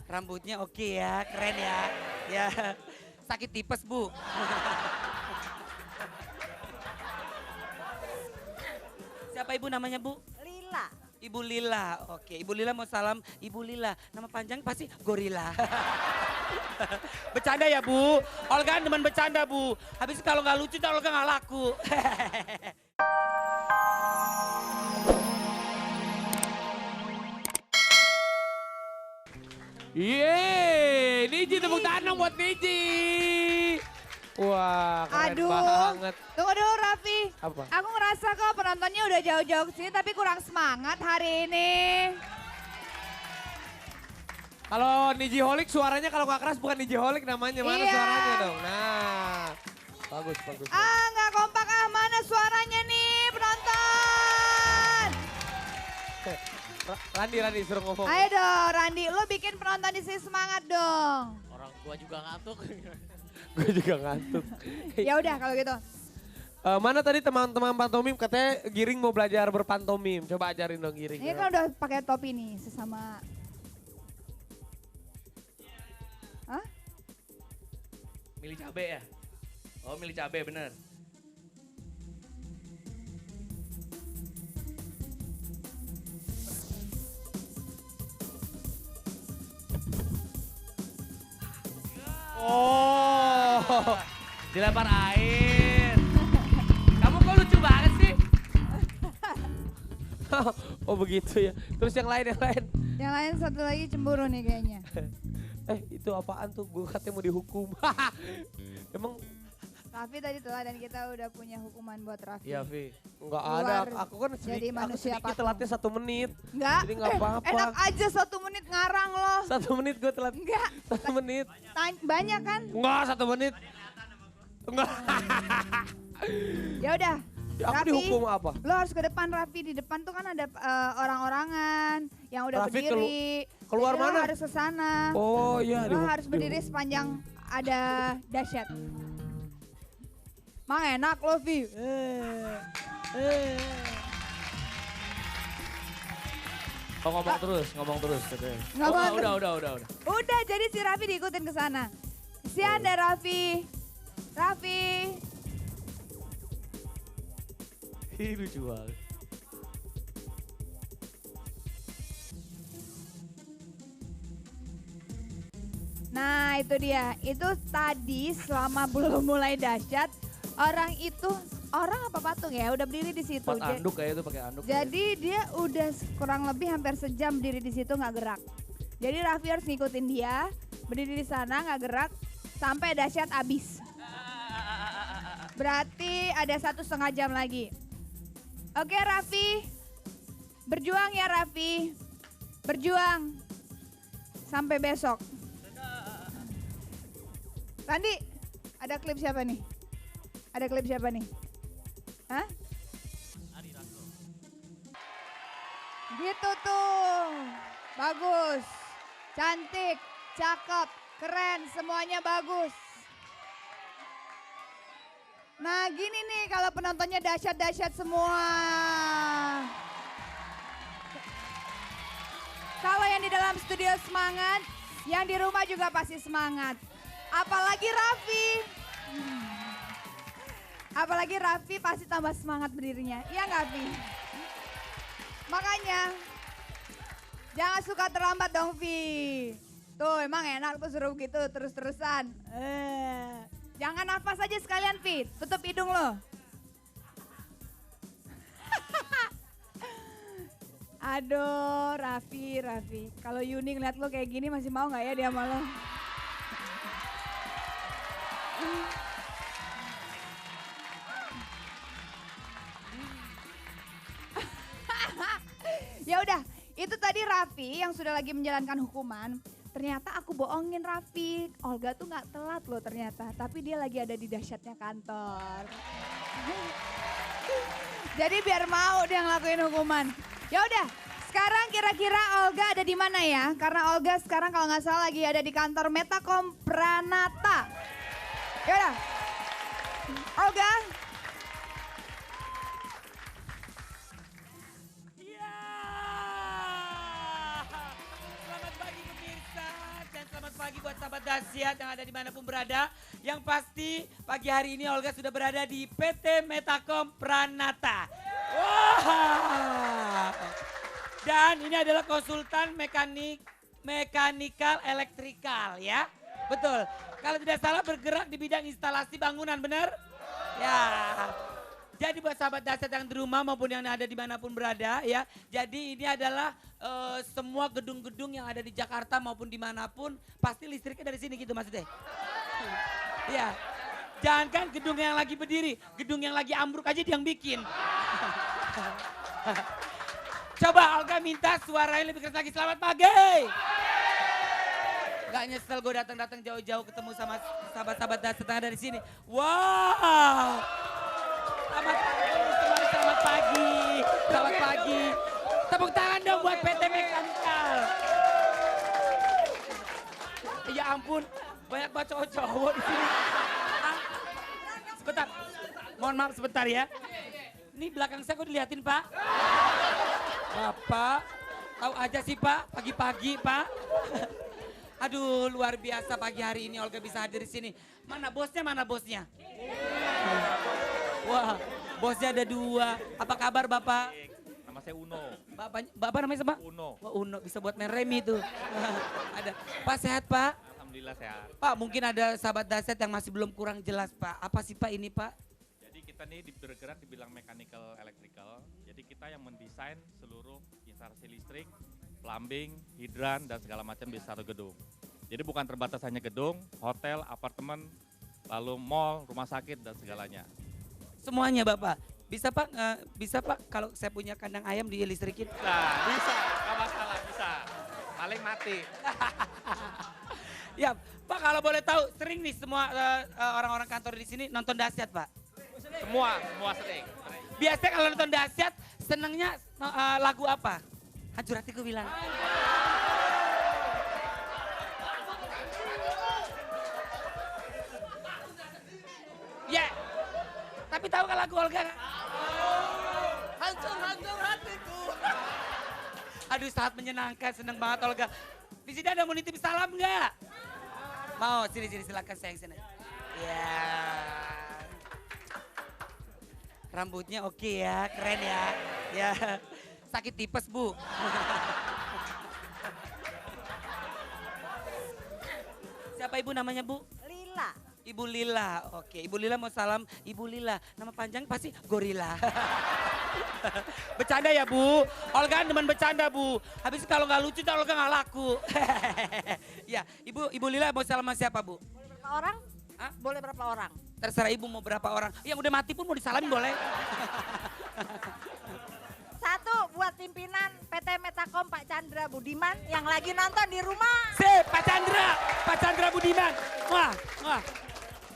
Rambutnya oke ya, keren ya. Ya, sakit tipes Bu. Siapa ibu namanya Bu? Lila. Ibu Lila, oke. Ibu Lila mau salam Ibu Lila. Nama panjang pasti Gorila. Bercanda ya Bu. Olga demen bercanda Bu. Habis kalau nggak lucu, Olga nggak laku. Yeay, Niji tepuk tangan buat Niji. Wah, keren Aduh. banget. Tunggu dulu Raffi. Apa? Aku ngerasa kok penontonnya udah jauh-jauh kesini tapi kurang semangat hari ini. Kalau Niji Holik suaranya kalau nggak keras bukan Niji Holik namanya. Mana Iya. suaranya dong? Nah, bagus, bagus. Ah nggak kompak mana suaranya nih penonton. Randi suruh ngomong. Ayo dong Randi, lo bikin penonton di sini semangat dong. Orang tua juga ngantuk. Gue juga ngantuk. Ya udah kalau gitu. Mana tadi teman-teman pantomim katanya Giring mau belajar berpantomim. Coba ajarin dong Giring. Ini kan udah pakai topi nih sesama. Hah? Milih cabe ya? Oh milih cabe bener. Oh. Dilempar air. Kamu kok lucu banget sih? Oh begitu ya. Terus yang lain. Yang lain satu lagi cemburu nih kayaknya. Itu apaan tuh? Gue katanya mau dihukum. Emang Raffi tadi telah dan kita udah punya hukuman buat Raffi. Iya Vi. nggak Keluar ada. Aku kan jadi manusia sedikit patung. telatnya 1 menit. Enggak. Jadi nggak apa-apa. Enak aja 1 menit ngarang loh. 1 menit gue telat. Enggak. 1 menit. Banyak kan? Enggak 1 menit. Enggak. Ya udah. Aku Raffi, dihukum apa? lo harus ke depan Raffi. Di depan tuh kan ada orang-orangan yang udah Raffi berdiri. keluar Jadi lo mana? harus ke sana. Oh iya. Lo harus berdiri sepanjang ada dahsyat. Mang enak lo, Vi. Oh ngomong terus katanya. Ngomong terus. Udah. Udah, jadi si Raffi diikutin ke sana. Kesian deh Raffi. Raffi. Ih lucu banget. Nah itu dia, itu tadi selama belum mulai dahsyat, orang apa patung ya udah berdiri di situ. Pakai anduk kayak itu pakai anduk. Jadi dia udah kurang lebih hampir sejam berdiri di situ nggak gerak. Jadi Raffi harus ngikutin dia, berdiri di sana nggak gerak sampai dahsyat abis. Berarti ada 1,5 jam lagi. Oke Raffi, berjuang ya Raffi, berjuang sampai besok. Randi, ada klip siapa nih? Ada klip siapa nih? Hah? Gitu tuh, bagus, cantik, cakep, keren, semuanya bagus. Nah gini nih kalau penontonnya dahsyat-dahsyat semua. Kalau yang di dalam studio semangat, yang di rumah juga pasti semangat. Apalagi Raffi. Apalagi Raffi pasti tambah semangat berdirinya. Iya nggak Vi? Makanya jangan suka terlambat dong Vi. Tuh emang enak tuh suruh gitu terus-terusan. Jangan nafas aja sekalian Vi, tutup hidung lo. Aduh Raffi. Kalau Yuni ngeliat lo kayak gini masih mau nggak ya dia sama lo? Ya udah, itu tadi Raffi yang sudah lagi menjalankan hukuman. Ternyata aku bohongin Raffi. Olga tuh nggak telat loh ternyata, tapi dia lagi ada di dahsyatnya kantor. Jadi biar mau dia ngelakuin hukuman. Ya udah, sekarang kira-kira Olga ada di mana ya? Karena Olga sekarang kalau nggak salah lagi ada di kantor Metakom Pranata. Ya udah, Olga. Iya. Selamat pagi pemirsa dahsyat yang ada dimanapun berada. Yang pasti pagi hari ini Olga sudah berada di PT Metakom Pranata. Wah. Dan ini adalah konsultan mekanikal elektrikal ya. Betul. Kalau tidak salah bergerak di bidang instalasi bangunan, benar? Ya. Jadi buat sahabat dahsyat yang di rumah maupun yang ada dimanapun berada ya. Jadi ini adalah semua gedung-gedung yang ada di Jakarta maupun dimanapun pasti listriknya dari sini gitu maksudnya. Iya. Jangan kan gedung yang lagi berdiri, gedung yang lagi ambruk aja dia yang bikin. Coba Olga minta suaranya lebih keras lagi. Selamat pagi. Gak nyesel gue datang-datang jauh-jauh ketemu sama sahabat-sahabat dahsyat yang ada di sini. Wow. Selamat pagi. Selamat pagi. Tepuk tangan dong buat PT Mekanikal. Ya ampun, banyak banget cowok-cowok di sini. Sebentar, mohon maaf sebentar ya. Ini belakang saya kok diliatin Pak? Bapak, tahu aja sih Pak, pagi-pagi Pak. Aduh luar biasa pagi hari ini Olga bisa hadir di sini. Mana bosnya, mana bosnya? Wah, bosnya ada 2. Apa kabar Bapak? Nama saya Uno. Bapak namanya siapa? Uno. Wah Uno, bisa buat main remi tuh. Ada. Pak sehat Pak? Alhamdulillah sehat. Pak mungkin ada sahabat dahsyat yang masih belum kurang jelas Pak. Apa sih Pak ini Pak? Jadi kita nih bergerak di bidang mechanical electrical. Jadi kita yang mendesain seluruh instalasi listrik, plumbing, hidran dan segala macam di satu gedung. Jadi bukan terbatas hanya gedung, hotel, apartemen, lalu mall, rumah sakit dan segalanya. Semuanya Bapak. Bisa Pak, bisa Pak kalau saya punya kandang ayam dilistrikin? Nah, bisa, nggak masalah, bisa. Paling mati. Ya, Pak kalau boleh tahu sering nih semua orang-orang kantor di sini nonton dahsyat Pak? Semua sering. Biasanya kalau nonton dahsyat senengnya lagu apa? Hancur hatiku bilang. Ya, tapi tahu kan lagu Olga? Hancur hatiku. Aduh sangat menyenangkan, seneng banget Olga. Di sini ada mau nitip salam nggak? Mau, sini silakan sayang sini. Ya. Rambutnya oke ya, keren ya. Ya. Sakit tipes Bu. Siapa ibu namanya Bu? Lila. Ibu Lila, oke. Ibu Lila mau salam, Ibu Lila. Nama panjang pasti Gorila. Bercanda ya Bu, Olga demen bercanda Bu. Habis kalau nggak lucu, Olga nggak laku. Ya, Ibu Lila mau salam sama siapa Bu? Boleh berapa orang? Hah? Boleh berapa orang? Terserah Ibu mau berapa orang. Yang udah mati pun mau disalamin boleh. 1 buat pimpinan PT Metakom Pak Chandra Budiman yang lagi nonton di rumah. Sip, Pak Chandra Budiman. Wah.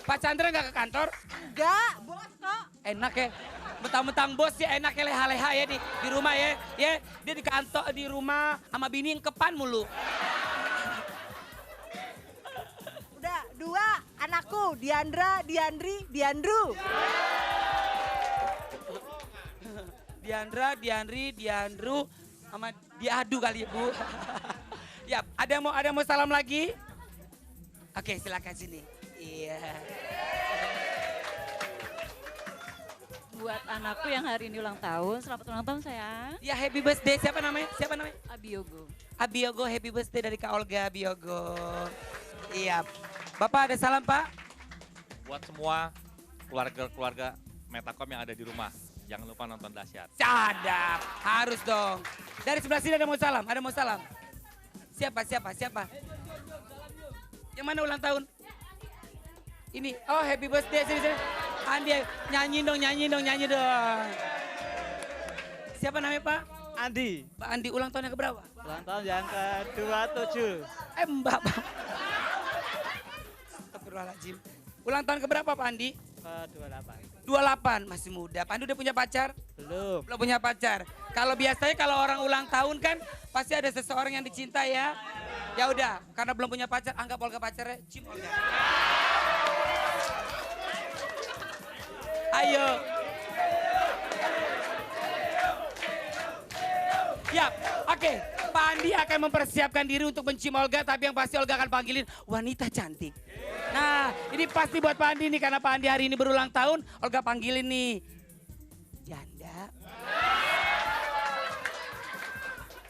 Pak Chandra nggak ke kantor? Enggak, bos kok. Enak ya, mentang-mentang bos ya enak ya leha-leha ya di rumah ya. Ya, dia di kantor di rumah sama bini yang kepan mulu. Udah 2 anakku, Diandra, Diandri, Diandru. Diandra, Diandri, Diandru, sama Diadu kali Bu. Ya, ada yang mau salam lagi? Oke, silakan sini. Iya. Buat anakku yang hari ini ulang tahun, selamat ulang tahun sayang. Ya, happy birthday. Siapa namanya? Abiogo. Abiogo, happy birthday dari Kak Olga Abiogo. Iya. Bapak ada salam Pak? Buat semua keluarga Metakom yang ada di rumah. Jangan lupa nonton dahsyat. Cadap, harus dong. Dari sebelah sini ada mau salam. Siapa? Yang mana ulang tahun? Ini, oh happy birthday, sini. Andi, nyanyi dong. Siapa namanya Pak? Andi, Pak Andi, ulang tahun yang keberapa? ulang tahun yang ke-27. Mbak. Astagfirullahaladzim. Ulang tahun keberapa Pak Andi? Ke-28. 28, masih muda. Pak Andi udah punya pacar? Belum. Belum punya pacar. Kalau biasanya kalau orang ulang tahun kan pasti ada seseorang yang dicinta ya. Ya udah, karena belum punya pacar, anggap Olga pacarnya, cium Olga. Ayo. Ya, oke. Pak Andi akan mempersiapkan diri untuk mencium Olga, tapi yang pasti Olga akan panggilin wanita cantik. Nah, ini pasti buat Pak Andi nih, karena Pak Andi hari ini berulang tahun, Olga panggilin nih. Janda.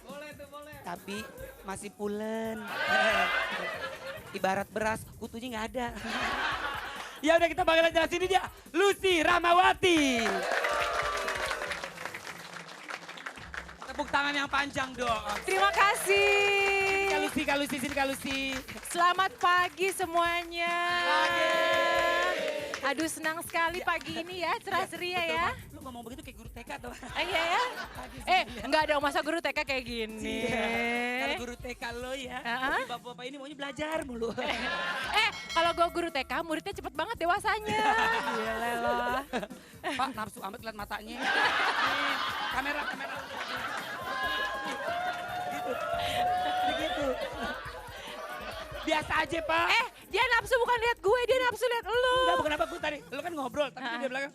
Boleh tuh, boleh. Tapi masih pulen. Ibarat beras, kutunya nggak ada. Ya udah kita panggil aja sini dia, Lucy Rahmawati. Tepuk tangan yang panjang dong. Terima kasih. Kak Lucy, sini Kak Lucy. Selamat pagi semuanya. Aduh senang sekali pagi ini ya, cerah ceria ya. Lu ngomong begitu kayak guru TK tuh. Iya ya. Enggak dong masa guru TK kayak gini. Kalau guru TK lo ya, tapi bapak-bapak ini maunya belajar mulu. Kalau gue guru TK muridnya cepet banget dewasanya. Gila loh. Pak nafsu amat lihat matanya. Nih, kamera. Gitu. Biasa aja Pak. Dia nafsu bukan lihat gue, dia nafsu lihat lu. Enggak, bukan apa gue tadi. Lu kan ngobrol, tapi dia belakang.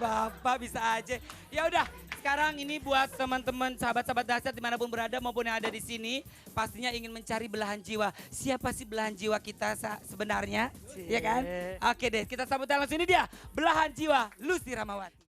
Bapak bisa aja. Ya udah, sekarang ini buat teman-teman sahabat-sahabat dahsyat dimanapun berada maupun yang ada di sini, pastinya ingin mencari belahan jiwa. Siapa sih belahan jiwa kita sebenarnya? Ya kan? Oke deh, kita sambut langsung ini dia, belahan jiwa Lucy Rahmawati.